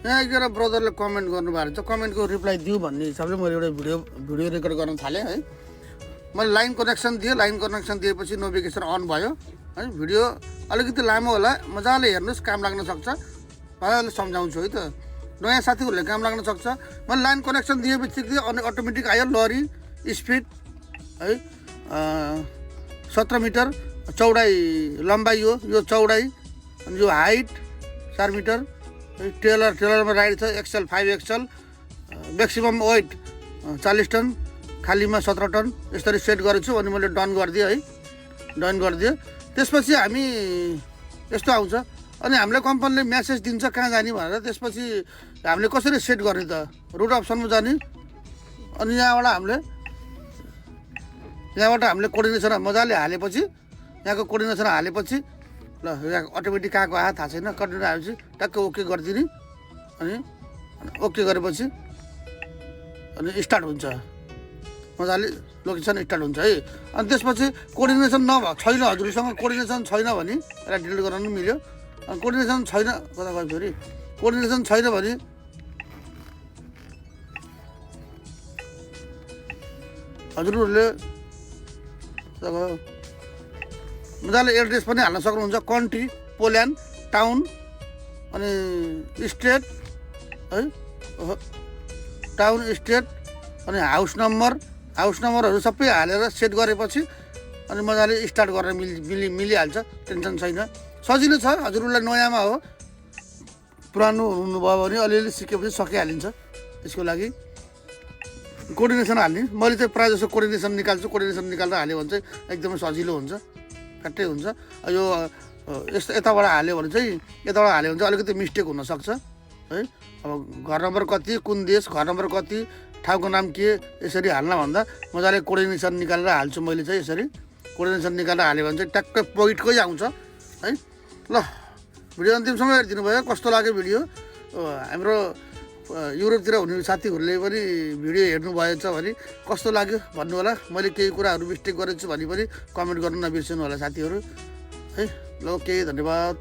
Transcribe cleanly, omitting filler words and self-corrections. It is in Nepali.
यहाँ एकजना ब्रदरले कमेन्ट गर्नुभएको छ, कमेन्टको रिप्लाई दिउँ भन्ने हिसाबले मैले एउटा भिडियो रेकर्ड गर्न थालेँ है। मैले लाइन कनेक्सन दिएँ, लाइन कनेक्सन दिएपछि नोटिफिकेसन अन भयो है। भिडियो अलिकति लामो होला, मजाले हेर्नुहोस्, काम लाग्न सक्छ। मजाले सम्झाउँछु है त, नयाँ साथीहरूले काम लाग्न सक्छ। मैले लाइन कनेक्सन दिए बित्तिकै अनि अटोमेटिक आयो लरी स्पिड है, 17 मिटर चौडाइ लम्बाइ, यो चौडाइ, अनि यो हाइट 4 मिटर। ट्रेलरमा राइड छ XL 5 XL, maximum weight 40 ton, खालीमा 17 टन, यसरी सेट गरेको छु। अनि मैले डन गरिदिएँ है, डन गरिदिएँ। त्यसपछि हामी यस्तो आउँछ, अनि हामीलाई कम्पनीले म्यासेज दिन्छ कहाँ जाने भनेर। त्यसपछि हामीले कसरी सेट गर्ने त, रुट अप्सनमा जाने, अनि यहाँबाट हामीले कोर्डिनेसन मजाले हालेपछि, यहाँको कोर्डिनेसन हालेपछि ल यहाँ अटोमेटिक कहाँको आयो थाहा छैन, कन्टिन्यू आएपछि टक्कै ओके गरिदिने। अनि ओके गरेपछि अनि स्टार्ट हुन्छ, मजाले लोकेसन स्टार्ट हुन्छ है। अनि त्यसपछि कोर्डिनेसन छैन, हजुरसँग कोर्डिनेसन छैन भने यसलाई डिलिट गर्न पनि मिल्यो। अनि कोर्डिनेसन छैन, कता गयो फेरि, कोर्डिनेसन छैन भने हजुरहरूले मजाले एड्रेस पनि हाल्न सक्नुहुन्छ, कन्ट्री, पोल्यान्ड, टाउन, अनि स्टेट है, टाउन, स्टेट, अनि हाउस नम्बरहरू सबै हालेर सेट गरेपछि अनि मजाले स्टार्ट गरेर मिलिहाल्छ, टेन्सन छैन, सजिलो छ। हजुरहरूलाई नयाँमा हो, पुरानो हुनुभयो भने अलिअलि सिकेपछि सकिहालिन्छ। त्यसको लागि कोर्डिनेसन हाल्ने, मैले चाहिँ प्रायः जस्तो कोर्डिनेसन निकाल्छु। कोर्डिनेसन निकालेर हाल्यो भने चाहिँ एकदमै सजिलो हुन्छ, फ्याट्टै हुन्छ। यो यस्तो यताबाट हाल्यो भने चाहिँ अलिकति मिस्टेक हुनसक्छ है। अब घर नम्बर कति, कुन देश, घर नम्बर कति, ठाउँको नाम के, यसरी हाल्न भन्दा मजाले कोर्डिनेसन निकालेर हाल्छु मैले चाहिँ। यसरी कोर्डिनेसन निकालेर हाल्यो भने चाहिँ ट्याक्कै पोइन्टकै आउँछ है। ल, भिडियो अन्तिमसम्म हेरिदिनु भयो, कस्तो लाग्यो भिडियो? हाम्रो युरोपतिर हुने साथीहरूले पनि भिडियो हेर्नुभएछ भने कस्तो लाग्यो भन्नु होला। मैले केही कुराहरू मिस्टेक गरेको छु भने पनि कमेन्ट गर्नु नबिर्सनु होला साथीहरू है। ल, ओके, धन्यवाद।